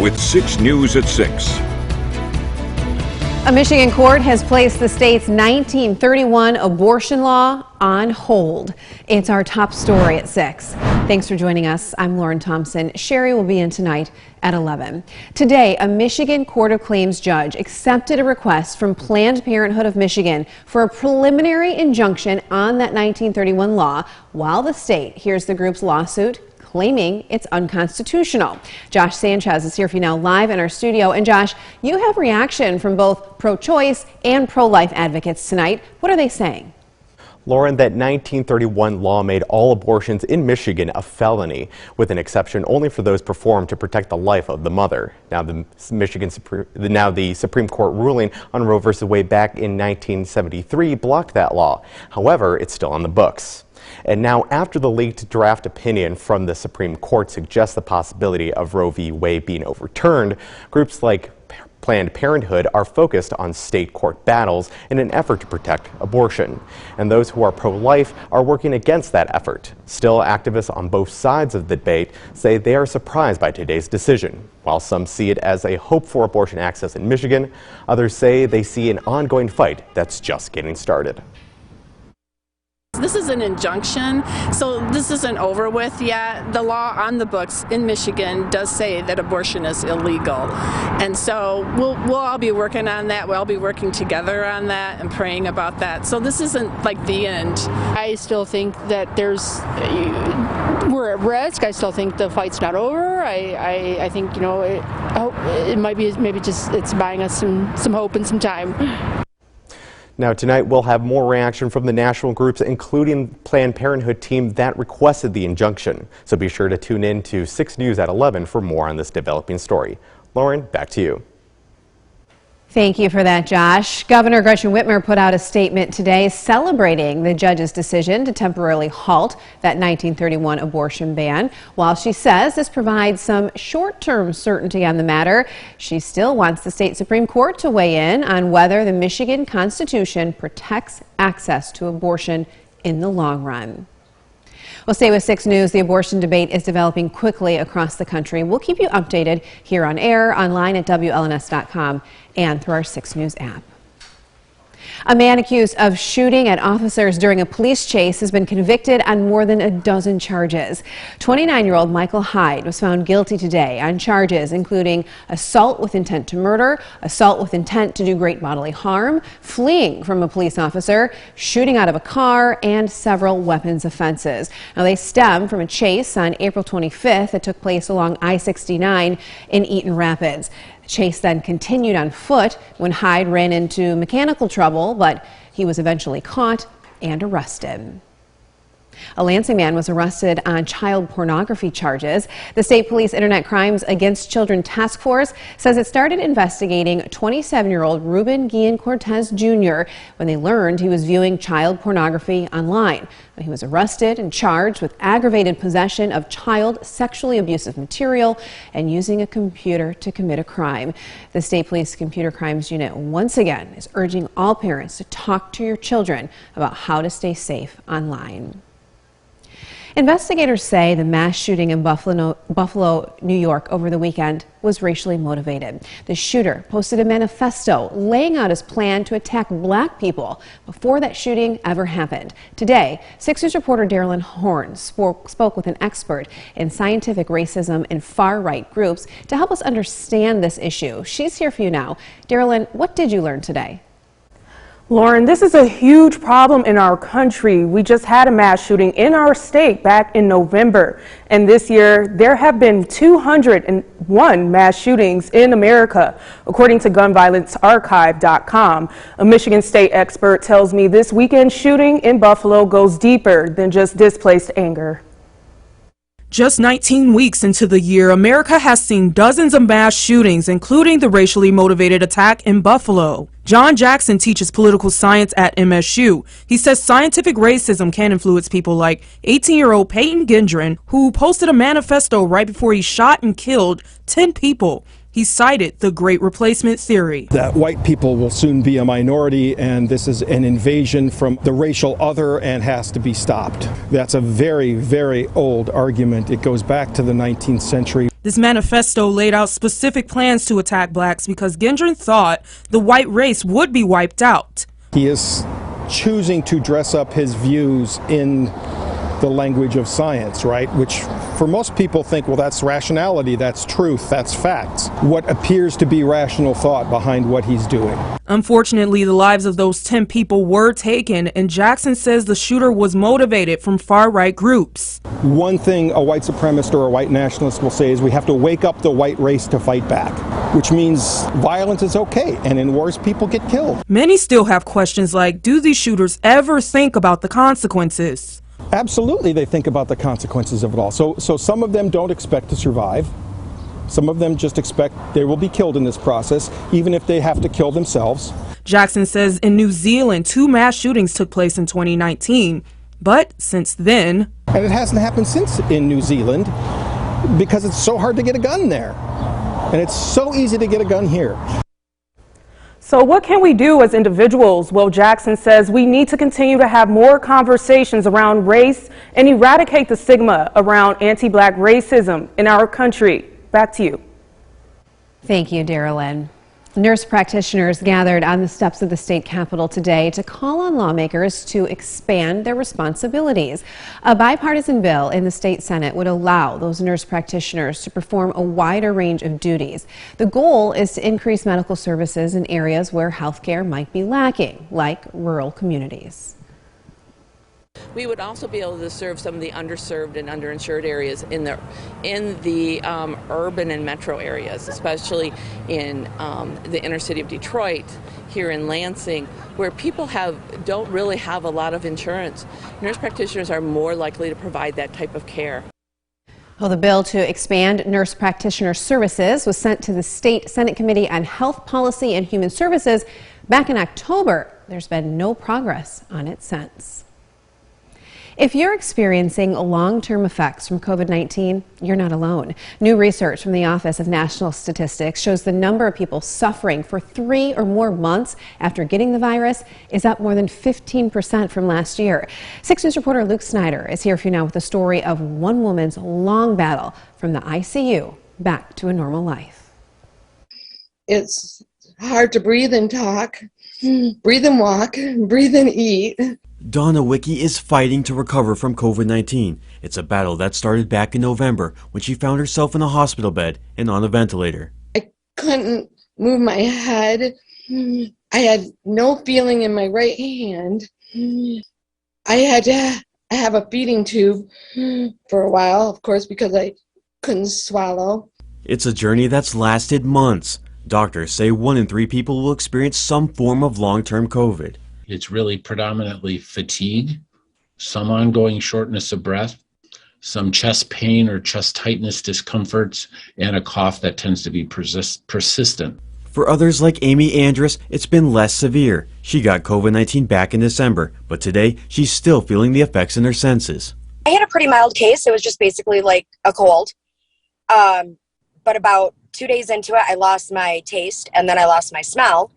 with 6 News at 6. A Michigan court has placed the state's 1931 abortion law on hold. It's our top story at 6. Thanks for joining us. I'm Lauren Thompson. Sherry will be in tonight at 11. Today, a Michigan Court of Claims judge accepted a request from Planned Parenthood of Michigan for a preliminary injunction on that 1931 law while the state hears the group's lawsuit claiming it's unconstitutional. Josh Sanchez is here for you now live in our studio. And Josh, you have reaction from both pro-choice and pro-life advocates tonight. What are they saying? Lauren, that 1931 law made all abortions in Michigan a felony, with an exception only for those performed to protect the life of the mother. Now, the Supreme Court ruling on Roe v. Wade back in 1973 blocked that law. However, it's still on the books. And now, after the leaked draft opinion from the Supreme Court suggests the possibility of Roe v. Wade being overturned, groups like Planned Parenthood are focused on state court battles in an effort to protect abortion. And those who are pro-life are working against that effort. Still, activists on both sides of the debate say they are surprised by today's decision. While some see it as a hope for abortion access in Michigan, others say they see an ongoing fight that's just getting started. This is an injunction, so this isn't over with yet. The law on the books in Michigan does say that abortion is illegal. And so we'll all be working on that. We'll all be working together on that and praying about that. So this isn't like the end. I still think that we're at risk. I still think the fight's not over. I think, you know, it might be maybe just it's buying us some hope and some time. Now, tonight we'll have more reaction from the national groups, including Planned Parenthood team that requested the injunction. So be sure to tune in to 6 News at 11 for more on this developing story. Lauren, back to you. Thank you for that, Josh. Governor Gretchen Whitmer put out a statement today celebrating the judge's decision to temporarily halt that 1931 abortion ban. While she says this provides some short-term certainty on the matter, she still wants the state Supreme Court to weigh in on whether the Michigan Constitution protects access to abortion in the long run. Well, stay with 6 News. The abortion debate is developing quickly across the country. We'll keep you updated here on air, online at WLNS.com, and through our 6 News app. A man accused of shooting at officers during a police chase has been convicted on more than a dozen charges. 29-year-old Michael Hyde was found guilty today on charges including assault with intent to murder, assault with intent to do great bodily harm, fleeing from a police officer, shooting out of a car, and several weapons offenses. Now, they stem from a chase on April 25th that took place along I-69 in Eaton Rapids. Chase then continued on foot when Hyde ran into mechanical trouble, but he was eventually caught and arrested. A Lansing man was arrested on child pornography charges. The State Police Internet Crimes Against Children Task Force says it started investigating 27-year-old Ruben Guillen-Cortez Jr. when they learned he was viewing child pornography online. He was arrested and charged with aggravated possession of child sexually abusive material and using a computer to commit a crime. The State Police Computer Crimes Unit once again is urging all parents to talk to your children about how to stay safe online. Investigators say the mass shooting in Buffalo, New York over the weekend was racially motivated. The shooter posted a manifesto laying out his plan to attack black people before that shooting ever happened. Today, 6 News reporter Darylyn Horn spoke with an expert in scientific racism and far-right groups to help us understand this issue. She's here for you now. Darylyn, what did you learn today? Lauren, this is a huge problem in our country. We just had a mass shooting in our state back in November. And this year, there have been 201 mass shootings in America, according to GunViolenceArchive.com. A Michigan State expert tells me this weekend shooting in Buffalo goes deeper than just displaced anger. Just 19 weeks into the year, America has seen dozens of mass shootings, including the racially motivated attack in Buffalo. John Jackson teaches political science at MSU. He says scientific racism can influence people like 18-year-old Peyton Gendron, who posted a manifesto right before he shot and killed 10 people. He cited the Great Replacement theory. That white people will soon be a minority, and this is an invasion from the racial other and has to be stopped. That's a very, very old argument. It goes back to the 19th century. This manifesto laid out specific plans to attack blacks because Gendron thought the white race would be wiped out. He is choosing to dress up his views in the language of science, right? Which for most people think, well, that's rationality, that's truth, that's facts. What appears to be rational thought behind what he's doing. Unfortunately, the lives of those 10 people were taken, and Jackson says the shooter was motivated from far-right groups. One thing a white supremacist or a white nationalist will say is we have to wake up the white race to fight back, which means violence is okay, and in wars people get killed. Many still have questions like, do these shooters ever think about the consequences? Absolutely, they think about the consequences of it all. So some of them don't expect to survive. Some of them just expect they will be killed in this process, even if they have to kill themselves. Jackson says in New Zealand, 2 mass shootings took place in 2019. But since then... And it hasn't happened since in New Zealand because it's so hard to get a gun there. And it's so easy to get a gun here. So what can we do as individuals? Well, Jackson says we need to continue to have more conversations around race and eradicate the stigma around anti-black racism in our country. Back to you. Thank you, Darylyn. Nurse practitioners gathered on the steps of the state capitol today to call on lawmakers to expand their responsibilities. A bipartisan bill in the state Senate would allow those nurse practitioners to perform a wider range of duties. The goal is to increase medical services in areas where healthcare might be lacking, like rural communities. We would also be able to serve some of the underserved and underinsured areas in the urban and metro areas, especially in the inner city of Detroit, here in Lansing, where people don't really have a lot of insurance. Nurse practitioners are more likely to provide that type of care. Well, the bill to expand nurse practitioner services was sent to the State Senate Committee on Health Policy and Human Services back in October. There's been no progress on it since. If you're experiencing long-term effects from COVID-19, you're not alone. New research from the Office of National Statistics shows the number of people suffering for 3 or more months after getting the virus is up more than 15% from last year. 6 News reporter Luke Snyder is here for you now with the story of one woman's long battle from the ICU back to a normal life. It's hard to breathe and talk, breathe and walk, breathe and eat. Donna Wicki is fighting to recover from COVID-19. It's a battle that started back in November when she found herself in a hospital bed and on a ventilator. I couldn't move my head. I had no feeling in my right hand. I had to have a feeding tube for a while, of course, because I couldn't swallow. It's a journey that's lasted months. Doctors say 1 in 3 people will experience some form of long-term COVID. It's really predominantly fatigue, some ongoing shortness of breath, some chest pain or chest tightness discomforts, and a cough that tends to be persistent. For others like Amy Andrus, it's been less severe. She got COVID-19 back in December, but today she's still feeling the effects in her senses. I had a pretty mild case. It was just basically like a cold. But about 2 days into it, I lost my taste and then I lost my smell,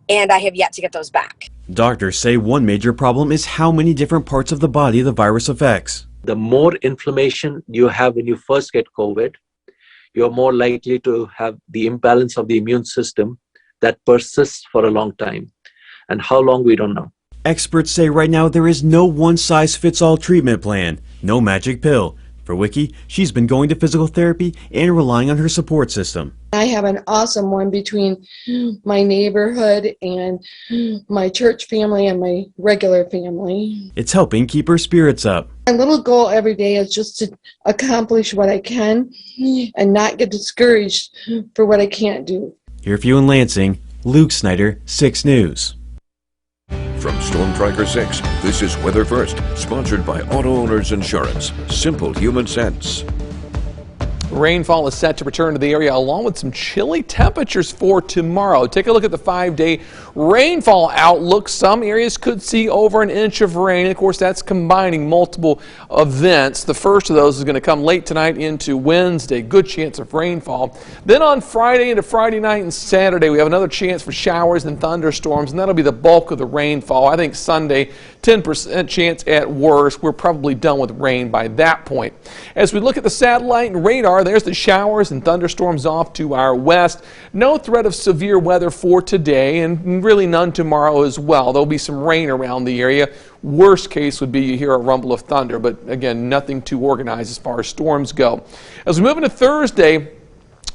and I have yet to get those back. Doctors say one major problem is how many different parts of the body the virus affects. The more inflammation you have when you first get COVID, you're more likely to have the imbalance of the immune system that persists for a long time. And how long, we don't know. Experts say right now there is no one-size-fits-all treatment plan, no magic pill. For Wicki, she's been going to physical therapy and relying on her support system. I have an awesome one between my neighborhood and my church family and my regular family. It's helping keep her spirits up. My little goal every day is just to accomplish what I can and not get discouraged for what I can't do. Here for you in Lansing, Luke Snyder, 6 News. From Storm Tracker 6, this is Weather First, sponsored by Auto Owners Insurance. Simple human sense. Rainfall is set to return to the area along with some chilly temperatures for tomorrow. Take a look at the 5-day rainfall outlook. Some areas could see over 1 inch of rain. And of course, that's combining multiple events. The first of those is going to come late tonight into Wednesday. Good chance of rainfall. Then on Friday into Friday night and Saturday, we have another chance for showers and thunderstorms, and that'll be the bulk of the rainfall. I think Sunday, 10% chance at worst. We're probably done with rain by that point. As we look at the satellite and radar, radar. There's the showers and thunderstorms off to our west. No threat of severe weather for today, and really none tomorrow as well. There'll be some rain around the area. Worst case would be you hear a rumble of thunder, but again, nothing too organized as far as storms go. As we move into Thursday,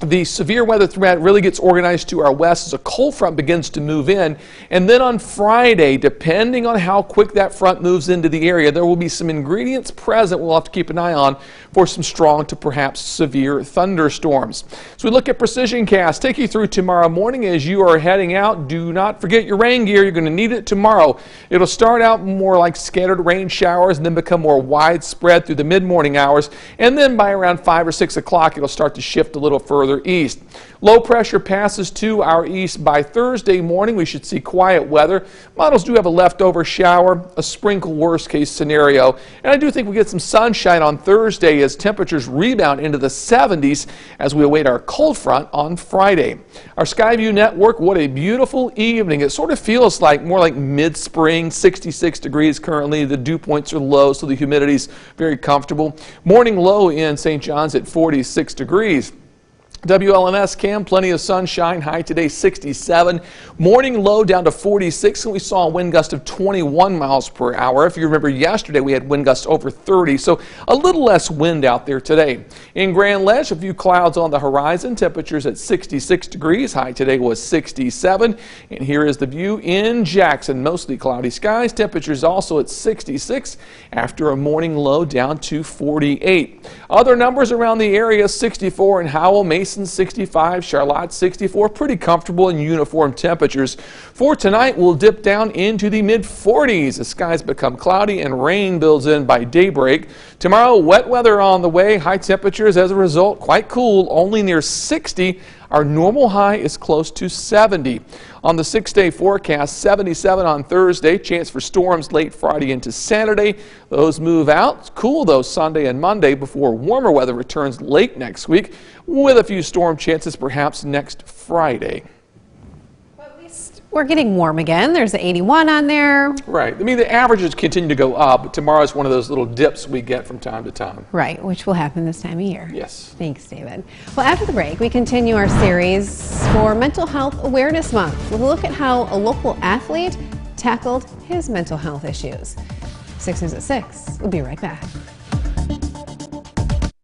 the severe weather threat really gets organized to our west as a cold front begins to move in. And then on Friday, depending on how quick that front moves into the area, there will be some ingredients present we'll have to keep an eye on for some strong to perhaps severe thunderstorms. So we look at Precision Cast. Take you through tomorrow morning as you are heading out. Do not forget your rain gear. You're going to need it tomorrow. It'll start out more like scattered rain showers and then become more widespread through the mid-morning hours. And then by around 5 or 6 o'clock, it'll start to shift a little further east. Low pressure passes to our east by Thursday morning. We should see quiet weather. Models do have a leftover shower, a sprinkle worst case scenario. And I do think we get some sunshine on Thursday as temperatures rebound into the 70s as we await our cold front on Friday. Our Skyview network, what a beautiful evening. It sort of feels like more like mid-spring, 66 degrees currently. The dew points are low, so the humidity is very comfortable. Morning low in St. John's at 46 degrees. WLNS Cam, plenty of sunshine, high today 67. Morning low down to 46, and we saw a wind gust of 21 miles per hour. If you remember yesterday, we had wind gusts over 30, so a little less wind out there today. In Grand Ledge, a few clouds on the horizon, temperatures at 66 degrees. High today was 67. And here is the view in Jackson, mostly cloudy skies. Temperatures also at 66 after a morning low down to 48. Other numbers around the area, 64 in Howell, Mason 65, Charlotte 64, pretty comfortable and uniform temperatures. For tonight, we'll dip down into the mid-40s. The skies become cloudy and rain builds in by daybreak. Tomorrow, wet weather on the way, high temperatures as a result, quite cool, only near 60. Our normal high is close to 70. On the 6-day forecast, 77 on Thursday, chance for storms late Friday into Saturday. Those move out. Cool though Sunday and Monday before warmer weather returns late next week with a few storm chances perhaps next Friday. We're getting warm again. There's an 81 on there. Right. I mean, the averages continue to go up, but tomorrow's one of those little dips we get from time to time. Right, which will happen this time of year. Yes. Thanks, David. Well, after the break, we continue our series for Mental Health Awareness Month. We'll look at how a local athlete tackled his mental health issues. 6 News at 6. We'll be right back.